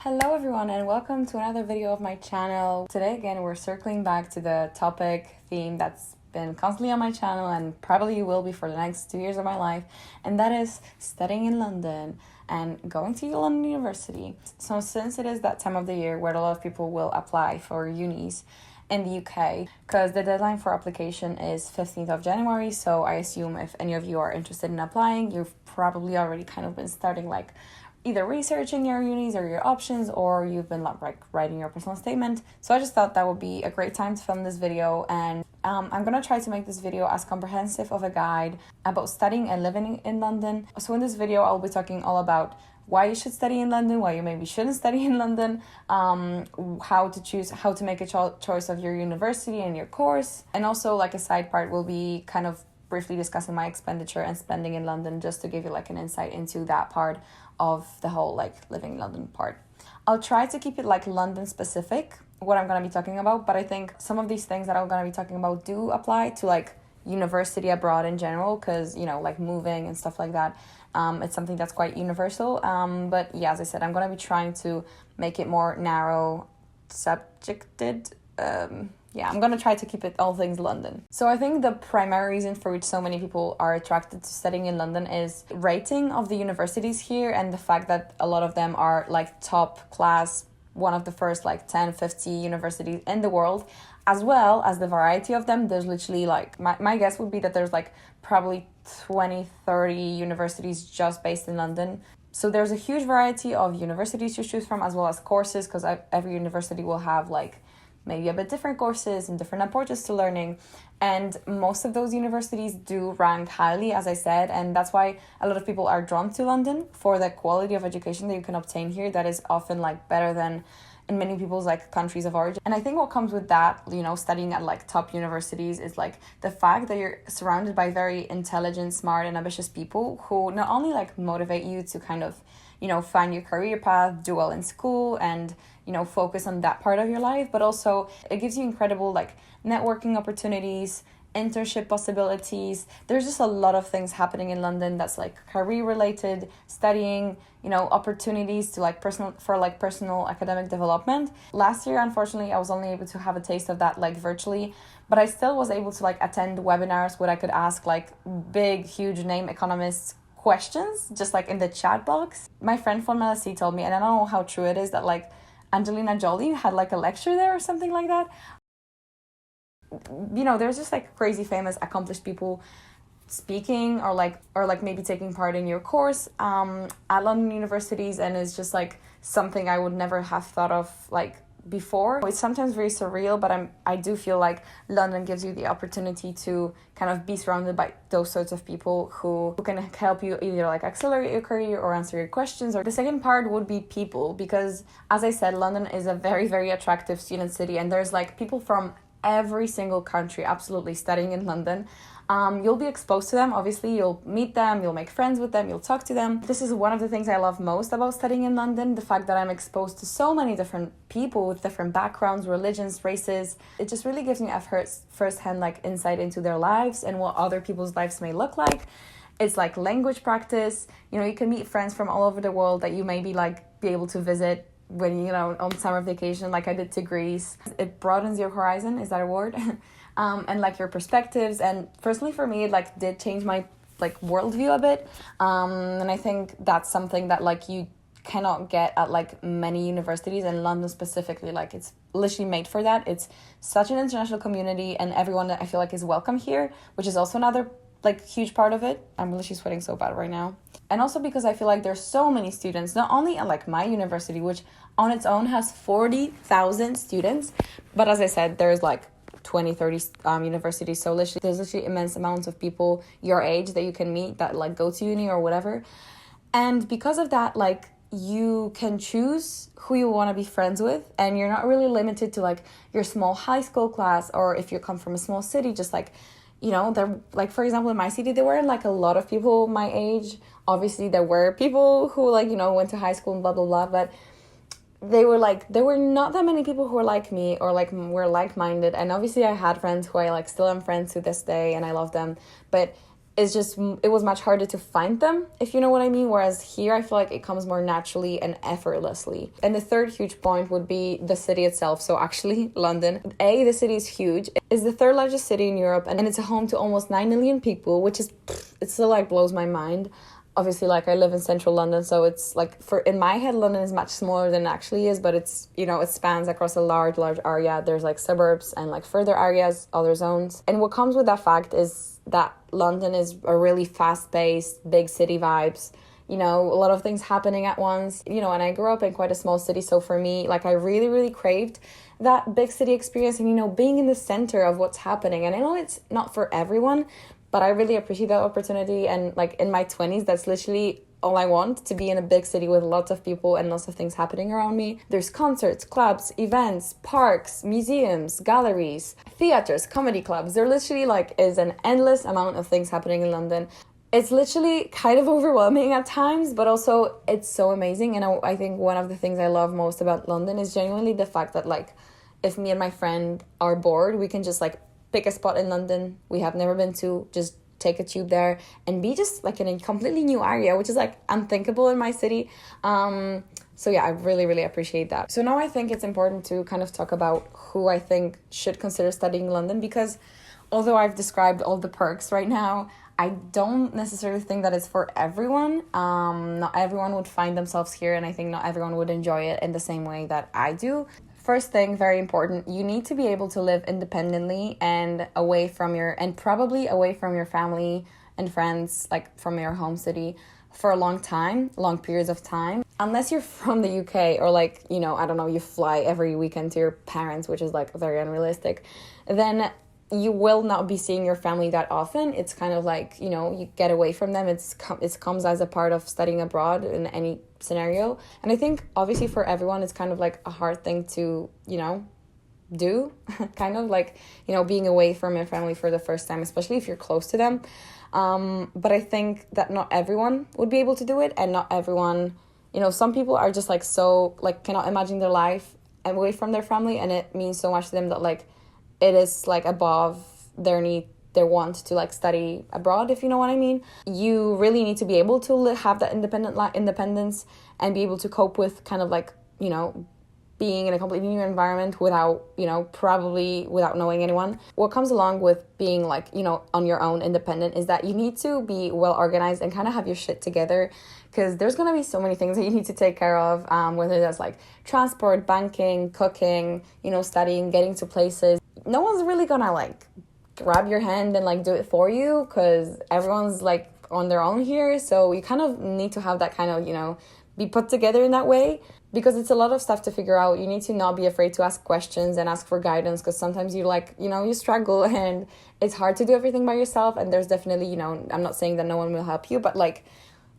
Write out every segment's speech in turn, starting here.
Hello everyone and welcome to another video of my channel. Today again we're circling back to the topic theme that's been constantly on my channel and probably will be for the next 2 years of my life, and that is studying in London and going to London University. So since it is that time of the year where a lot of people will apply for unis in the UK, because the deadline for application is 15th of January, so I assume if any of you are interested in applying, you've probably already kind of been starting either researching your unis or your options, or you've been writing your personal statement. So I just thought that would be a great time to film this video, and I'm gonna try to make this video as comprehensive of a guide about studying and living in London. So in this video, I'll be talking all about why you should study in London, why you maybe shouldn't study in London, how to make a choice of your university and your course, and also a side part will be kind of briefly discussing my expenditure and spending in London, just to give you an insight into that part of the whole living in London part. I'll try to keep it London specific, what I'm going to be talking about, but I think some of these things that I'm going to be talking about do apply to university abroad in general, because moving and stuff like that. It's something that's quite universal, but yeah, as I said, I'm going to be trying to make it more narrow subjected. I'm going to try to keep it all things London. So I think the primary reason for which so many people are attracted to studying in London is rating of the universities here, and the fact that a lot of them are top class, one of the first 10, 50 universities in the world, as well as the variety of them. There's literally my guess would be that there's probably 20, 30 universities just based in London. So there's a huge variety of universities to choose from, as well as courses, because every university will have maybe a bit different courses and different approaches to learning. And most of those universities do rank highly, as I said, and that's why a lot of people are drawn to London for the quality of education that you can obtain here that is often better than in many people's countries of origin. And I think what comes with that, studying at top universities, is the fact that you're surrounded by very intelligent, smart and ambitious people who not only motivate you to kind of find your career path, do well in school, and focus on that part of your life, but also it gives you incredible networking opportunities, internship possibilities. There's just a lot of things happening in London that's career related, studying, opportunities to personal academic development. Last year, unfortunately, I was only able to have a taste of that virtually, but I still was able to attend webinars where I could ask big, huge name economists questions just in the chat box. My friend from LSE told me, and I don't know how true it is, that Angelina Jolie had a lecture there or something like that. There's just crazy famous accomplished people speaking or maybe taking part in your course at London universities, and it's just something I would never have thought of before. It's sometimes very surreal, but I do feel London gives you the opportunity to kind of be surrounded by those sorts of people who can help you either accelerate your career or answer your questions. Or the second part would be people, because as I said, London is a very, very attractive student city, and there's people from every single country absolutely studying in London. You'll be exposed to them, obviously, you'll meet them, you'll make friends with them, you'll talk to them. This is one of the things I love most about studying in London, the fact that I'm exposed to so many different people with different backgrounds, religions, races. It just really gives me a first-hand insight into their lives and what other people's lives may look like. It's language practice. You can meet friends from all over the world that you maybe be able to visit when on summer vacation, like I did to Greece. It broadens your horizon, is that a word? And your perspectives. And personally for me, it did change my worldview a bit. And I think that's something that you cannot get at many universities, and London specifically, it's literally made for that. It's such an international community, and everyone I feel is welcome here, which is also another huge part of it. I'm literally sweating so bad right now. And also because I feel there's so many students, not only at my university, which on its own has 40,000 students, but as I said, there's 20, 30 universities. So there's literally immense amounts of people your age that you can meet that go to uni or whatever. And because of that, you can choose who you want to be friends with, and you're not really limited to your small high school class, or if you come from a small city, just there, for example, in my city, there weren't a lot of people my age. Obviously, there were people who went to high school and blah, blah, blah, but there were not that many people who were like me or were like-minded. And obviously, I had friends who I still am friends to this day, and I love them. But it was much harder to find them, if you know what I mean. Whereas here, I feel like it comes more naturally and effortlessly. And the third huge point would be the city itself. So actually, London. The city is huge. It's the third largest city in Europe, and it's a home to almost 9 million people, which is, it still like blows my mind. Obviously, like, I live in central London, so it's like, in my head, London is much smaller than it actually is, but it's, you know, it spans across a large area. There's like suburbs and like further areas, other zones. And what comes with that fact is that London is a really fast-paced, big city vibes, you know, a lot of things happening at once, you know, and I grew up in quite a small city. So for me, like, I really, really craved that big city experience and, you know, being in the center of what's happening. And I know it's not for everyone, but I really appreciate that opportunity. And like in my 20s, that's literally all I want, to be in a big city with lots of people and lots of things happening around me. There's concerts, clubs, events, parks, museums, galleries, theaters, comedy clubs. There literally like is an endless amount of things happening in London. It's literally kind of overwhelming at times, but also it's so amazing. And I think one of the things I love most about London is genuinely the fact that, like, if me and my friend are bored, we can just like pick a spot in London we have never been to, just take a tube there and be just like in a completely new area, which is like unthinkable in my city. So yeah, I really, really appreciate that. So now I think it's important to kind of talk about who I think should consider studying in London, because although I've described all the perks right now, I don't necessarily think that it's for everyone. Not everyone would find themselves here, and I think not everyone would enjoy it in the same way that I do. First thing, very important, you need to be able to live independently and probably away from your family and friends, like from your home city, for a long periods of time. Unless you're from the UK or like, you know, I don't know, you fly every weekend to your parents, which is like very unrealistic, then you will not be seeing your family that often. It's kind of like, you know, you get away from them. It comes as a part of studying abroad in any scenario. And I think obviously for everyone, it's kind of like a hard thing to, you know, do, kind of like, you know, being away from your family for the first time, especially if you're close to them. But I think that not everyone would be able to do it, and not everyone, you know, some people are just like so like cannot imagine their life away from their family, and it means so much to them that like it is like above their want to like study abroad, if you know what I mean. You really need to be able to have that independence and be able to cope with kind of like, you know, being in a completely new environment without, you know, probably without knowing anyone. What comes along with being like, you know, on your own independent is that you need to be well organized and kind of have your shit together, because there's going to be so many things that you need to take care of, whether that's like transport, banking, cooking, you know, studying, getting to places. No one's really gonna like grab your hand and like do it for you, because everyone's like on their own here. So you kind of need to have that kind of, you know, be put together in that way, because it's a lot of stuff to figure out. You need to not be afraid to ask questions and ask for guidance, because sometimes you like, you know, you struggle and it's hard to do everything by yourself. And there's definitely, you know, I'm not saying that no one will help you, but like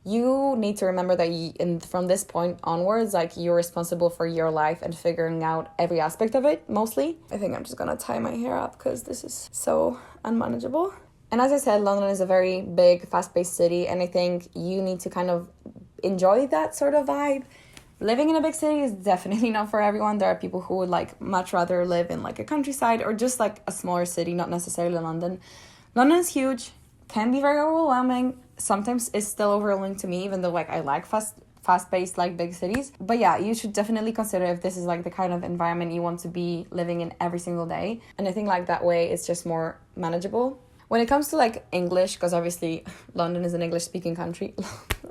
you need to remember that from this point onwards, like you're responsible for your life and figuring out every aspect of it, mostly. I think I'm just gonna tie my hair up because this is so unmanageable. And as I said, London is a very big, fast-paced city, and I think you need to kind of enjoy that sort of vibe. Living in a big city is definitely not for everyone. There are people who would like much rather live in like a countryside or just like a smaller city, not necessarily London. London is huge, can be very overwhelming. Sometimes it's still overwhelming to me, even though like I like fast-paced like big cities. But yeah, you should definitely consider if this is like the kind of environment you want to be living in every single day. And I think like that way it's just more manageable. When it comes to like English, because obviously London is an English-speaking country.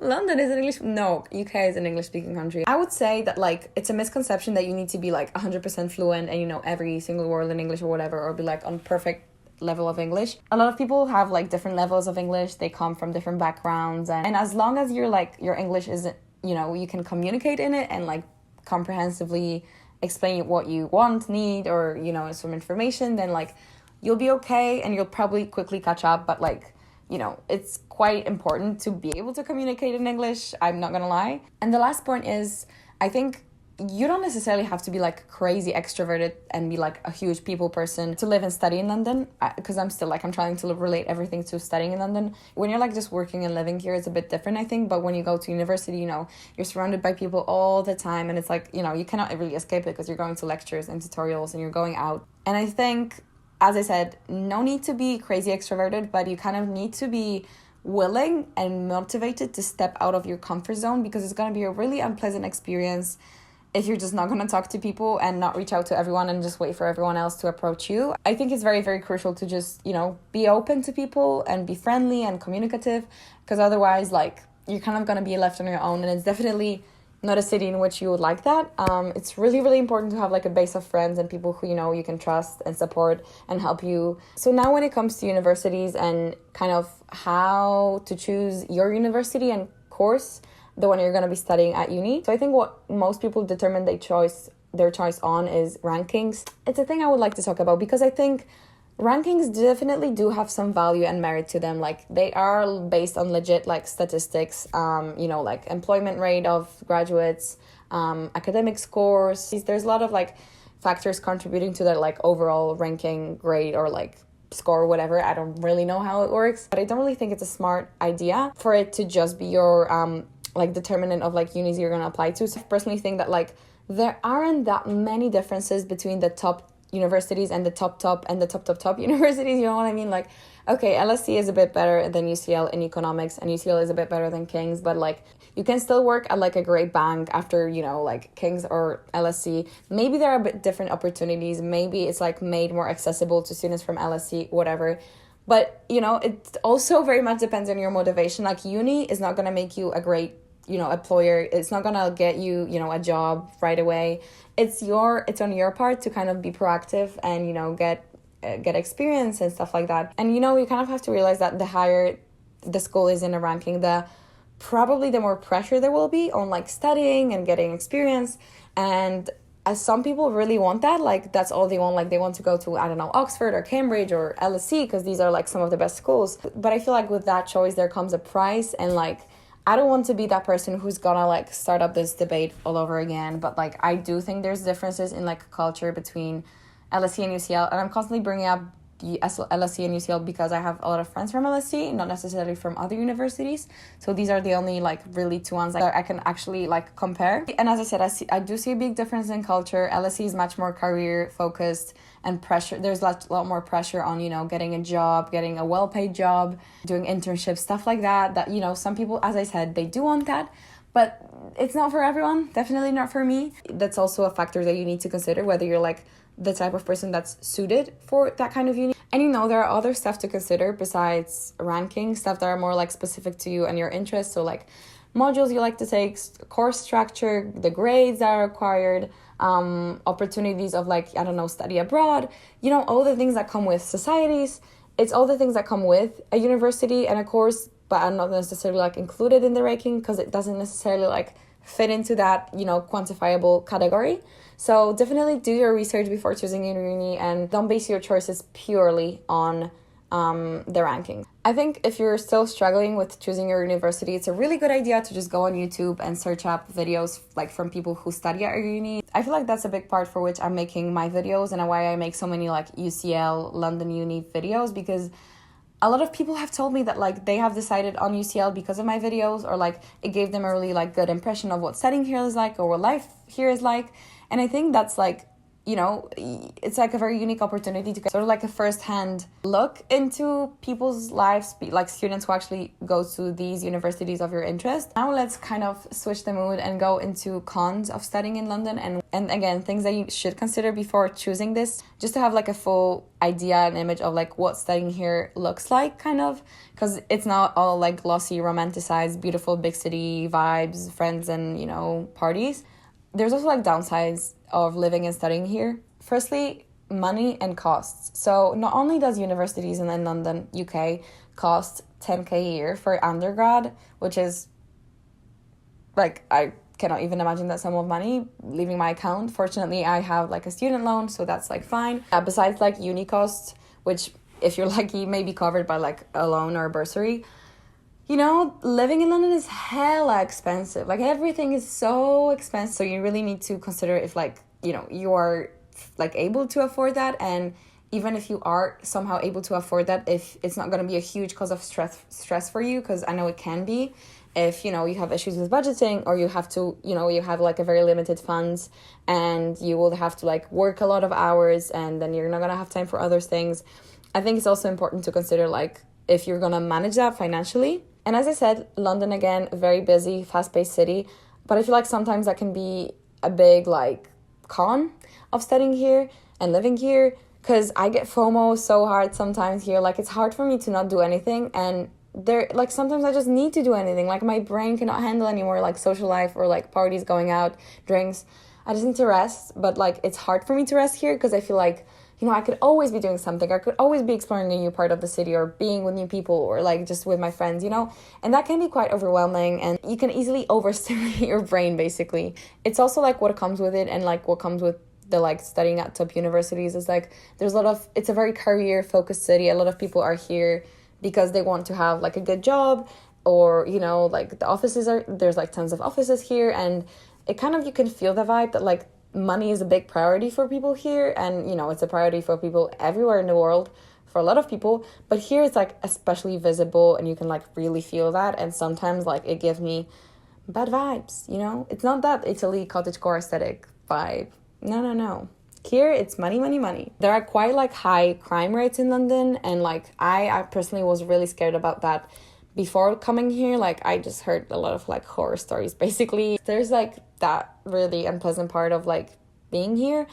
UK is an English-speaking country. I would say that like it's a misconception that you need to be like 100% fluent and you know every single word in English or whatever, or be like on perfect level of English. A lot of people have like different levels of English. They come from different backgrounds, and as long as you're like your English isn't, you know, you can communicate in it and like comprehensively explain what you want, need, or, you know, some information, then like you'll be okay and you'll probably quickly catch up. But like, you know, it's quite important to be able to communicate in English, I'm not gonna lie. And the last point is, I think you don't necessarily have to be like crazy extroverted and be like a huge people person to live and study in London, because I'm trying to relate everything to studying in London. When you're like just working and living here, it's a bit different, I think. But when you go to university, you know, you're surrounded by people all the time, and it's like, you know, you cannot really escape it because you're going to lectures and tutorials and you're going out. And I think as I said, no need to be crazy extroverted, but you kind of need to be willing and motivated to step out of your comfort zone, because it's going to be a really unpleasant experience if you're just not going to talk to people and not reach out to everyone and just wait for everyone else to approach you. I think it's very, very crucial to just, be open to people and be friendly and communicative, because otherwise, like, you're kind of going to be left on your own, and it's definitely not a city in which you would like that. It's really, really important to have like a base of friends and people who, you can trust and support and help you. So now when it comes to universities and kind of how to choose your university and course, the one you're going to be studying at uni. So I think what most people determine their choice on is rankings. It's a thing I would like to talk about, because I think rankings definitely do have some value and merit to them. Like, they are based on legit like statistics, like employment rate of graduates, academic scores. There's a lot of like factors contributing to that like overall ranking grade or like score, whatever. I don't really know how it works, but I don't really think it's a smart idea for it to just be your determinant of like unis you're going to apply to. So I personally think that like there aren't that many differences between the top universities and the top and the top universities, you know what I mean? Like, okay, LSE is a bit better than UCL in economics, and UCL is a bit better than King's, but like you can still work at like a great bank after, like King's or LSE. Maybe there are a bit different opportunities, maybe it's like made more accessible to students from LSE, whatever. But it also very much depends on your motivation. Like, uni is not going to make you a great employer. It's not gonna get you a job right away. It's on your part to kind of be proactive and get experience and stuff like that. And you kind of have to realize that the higher the school is in a ranking, the more pressure there will be on like studying and getting experience. And as some people really want that, like that's all they want. Like, they want to go to, I don't know, Oxford or Cambridge or LSE, because these are like some of the best schools. But I feel like with that choice there comes a price, and like I don't want to be that person who's gonna like start up this debate all over again. But like, I do think there's differences in like culture between LSE and UCL, and I'm constantly bringing up the LSE and UCL because I have a lot of friends from LSE, not necessarily from other universities. So these are the only like really two ones that I can actually like compare. And as I said, I do see a big difference in culture. LSE is much more career focused and pressure. There's a lot more pressure on, getting a job, getting a well-paid job, doing internships, stuff like that. That, some people, as I said, they do want that, but it's not for everyone. Definitely not for me. That's also a factor that you need to consider, whether you're like the type of person that's suited for that kind of uni. And there are other stuff to consider besides ranking, stuff that are more like specific to you and your interests. So like modules you like to take, course structure, the grades that are required, opportunities of like, I don't know, study abroad, all the things that come with societies. It's all the things that come with a university and a course, but are not necessarily like included in the ranking, because it doesn't necessarily like fit into that, quantifiable category. So definitely do your research before choosing your uni, and don't base your choices purely on the ranking. I think if you're still struggling with choosing your university, it's a really good idea to just go on YouTube and search up videos like from people who study at your uni. I feel like that's a big part for which I'm making my videos, and why I make so many like UCL, London Uni videos, because a lot of people have told me that like they have decided on UCL because of my videos, or like it gave them a really like good impression of what studying here is like or what life here is like. And I think that's like, it's like a very unique opportunity to get sort of like a first-hand look into people's lives, like students who actually go to these universities of your interest. Now let's kind of switch the mood and go into cons of studying in London, and again, things that you should consider before choosing this, just to have like a full idea and image of like what studying here looks like, kind of, because it's not all like glossy, romanticized, beautiful big city vibes, friends and parties. There's also like downsides of living and studying here. Firstly, money and costs. So not only does universities in London, UK, cost 10k a year for undergrad, which is like, I cannot even imagine that sum of money leaving my account. Fortunately, I have like a student loan, so that's like fine. Besides like uni costs, which if you're lucky may be covered by like a loan or a bursary, living in London is hella expensive. Like, everything is so expensive. So you really need to consider if like, you are like able to afford that. And even if you are somehow able to afford that, if it's not going to be a huge cause of stress for you, because I know it can be. if, you know, you have issues with budgeting, or you have to, you know, you have like a very limited funds, and you will have to like work a lot of hours, and then you're not gonna have time for other things. I think it's also important to consider like if you're gonna manage that financially. And as I said, London, again, a very busy, fast-paced city, but I feel like sometimes that can be a big like con of studying here and living here, because I get FOMO so hard sometimes here. Like, it's hard for me to not do anything, and there, like, sometimes I just need to do anything. Like, my brain cannot handle anymore like social life or like parties, going out, drinks. I just need to rest. But like, it's hard for me to rest here because I feel like, you know, I could always be doing something. I could always be exploring a new part of the city, or being with new people, or like just with my friends, you know? And that can be quite overwhelming, and you can easily overstimulate your brain, basically. It's also like what comes with it, and like what comes with the like studying at top universities is like there's a lot of, it's a very career focused city. A lot of people are here because they want to have like a good job, or, you know, like the offices are, there's like tons of offices here, and it kind of, you can feel the vibe that like money is a big priority for people here. And, you know, it's a priority for people everywhere in the world, for a lot of people, but here it's like especially visible, and you can like really feel that. And sometimes like it gives me bad vibes, you know? It's not that Italy cottagecore aesthetic vibe. No. Here it's money, money, money. There are quite like high crime rates in London, and like I personally was really scared about that before coming here. Like, I just heard a lot of like horror stories, basically. There's like that really unpleasant part of like being here,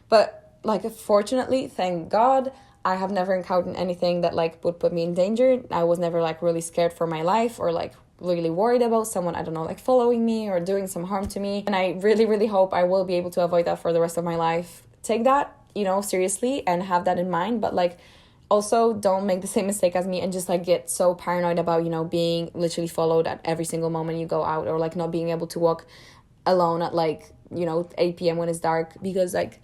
but like fortunately, thank God, I have never encountered anything that like would put me in danger. I was never like really scared for my life, or like really worried about someone, I don't know, like following me or doing some harm to me. And I really, really hope I will be able to avoid that for the rest of my life. Take that, you know, seriously, and have that in mind. But like, also don't make the same mistake as me and just like get so paranoid about, you know, being literally followed at every single moment you go out, or like not being able to walk alone at like, you know, 8 p.m. when it's dark, because like,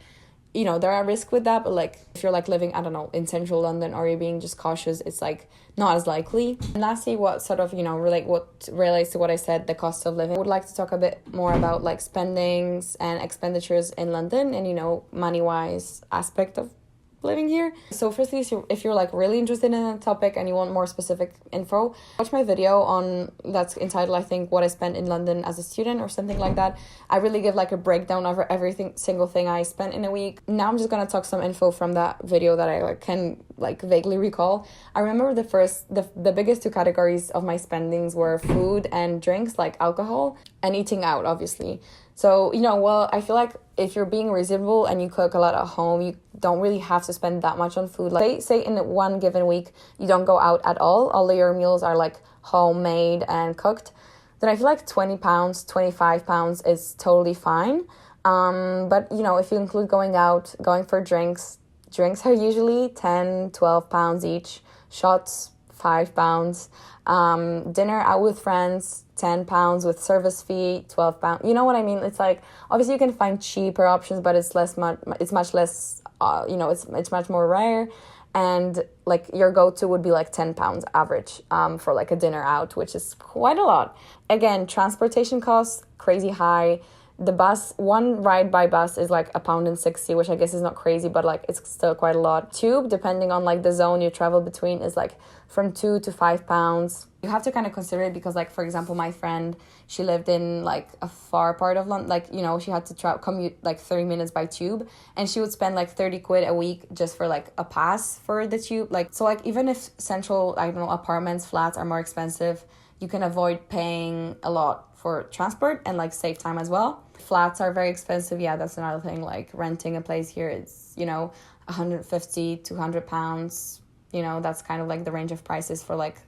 you know, there are risks with that. But like, if you're like living, I don't know, in central London, or you're being just cautious, it's like not as likely. And lastly, what sort of, you know, what relates to what I said, the cost of living, I would like to talk a bit more about like spendings and expenditures in London, and, you know, money wise aspect of living here. So firstly, if you're like really interested in a topic and you want more specific info, watch my video on, that's entitled, I think, what I spent in London as a student, or something like that. I really give like a breakdown of everything, single thing I spent in a week. Now I'm just gonna talk some info from that video that I like can like vaguely recall. I remember the biggest two categories of my spendings were food and drinks, like alcohol, and eating out, obviously. So, you know, well, I feel like if you're being reasonable and you cook a lot at home, you don't really have to spend that much on food. Like, say in one given week, you don't go out at all of your meals are like homemade and cooked, then I feel like £20, £25 is totally fine. But, you know, if you include going out, going for drinks are usually £10, £12 each, shots, £5, dinner out with friends, £10 with service fee, £12. You know what I mean? It's like, obviously you can find cheaper options, but it's much less, you know, it's much more rare. And like your go-to would be like £10 average for like a dinner out, which is quite a lot. Again, transportation costs, crazy high. The bus, one ride by bus is like £1.60, which I guess is not crazy, but like it's still quite a lot. Tube, depending on like the zone you travel between, is like from £2 to £5. You have to kind of consider it because, like, for example, my friend, she lived in like a far part of London, like, you know, she had to commute like 30 minutes by tube, and she would spend like 30 quid a week just for like a pass for the tube. Like, so like even if central, I don't know, apartments, flats are more expensive, you can avoid paying a lot for transport and like save time as well. Flats are very expensive. Yeah, that's another thing. Like renting a place here, it's, you know, £150, £200. You know, that's kind of like the range of prices for like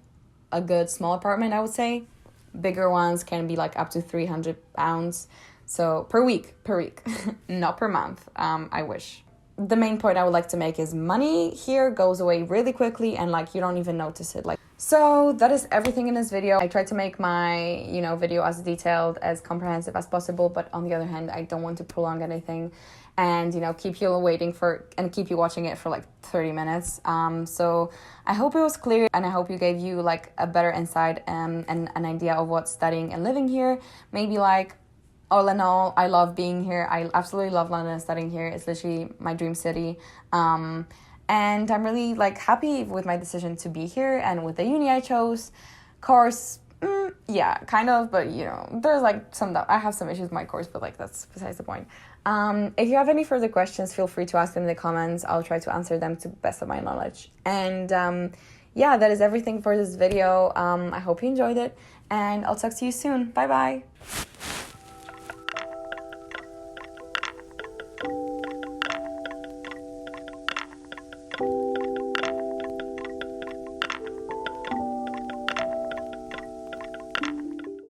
a good small apartment, I would say. Bigger ones can be like up to £300. So per week, not per month. I wish. The main point I would like to make is money here goes away really quickly, and like you don't even notice it. Like, so that is everything in this video. I tried to make my, you know, video as detailed, as comprehensive as possible, but on the other hand, I don't want to prolong anything and, you know, keep you waiting for and keep you watching it for like 30 minutes. So I hope it was clear, and I hope you gave you like a better insight and an idea of what studying and living here. Maybe like, all in all, I love being here. I absolutely love London and studying here. It's literally my dream city. And I'm really like happy with my decision to be here and with the uni I chose. Course, Yeah, kind of, but you know, there's like I have some issues with my course, but like that's besides the point. If you have any further questions, feel free to ask them in the comments. I'll try to answer them to the best of my knowledge. And yeah, that is everything for this video. I hope you enjoyed it, and I'll talk to you soon. Bye bye.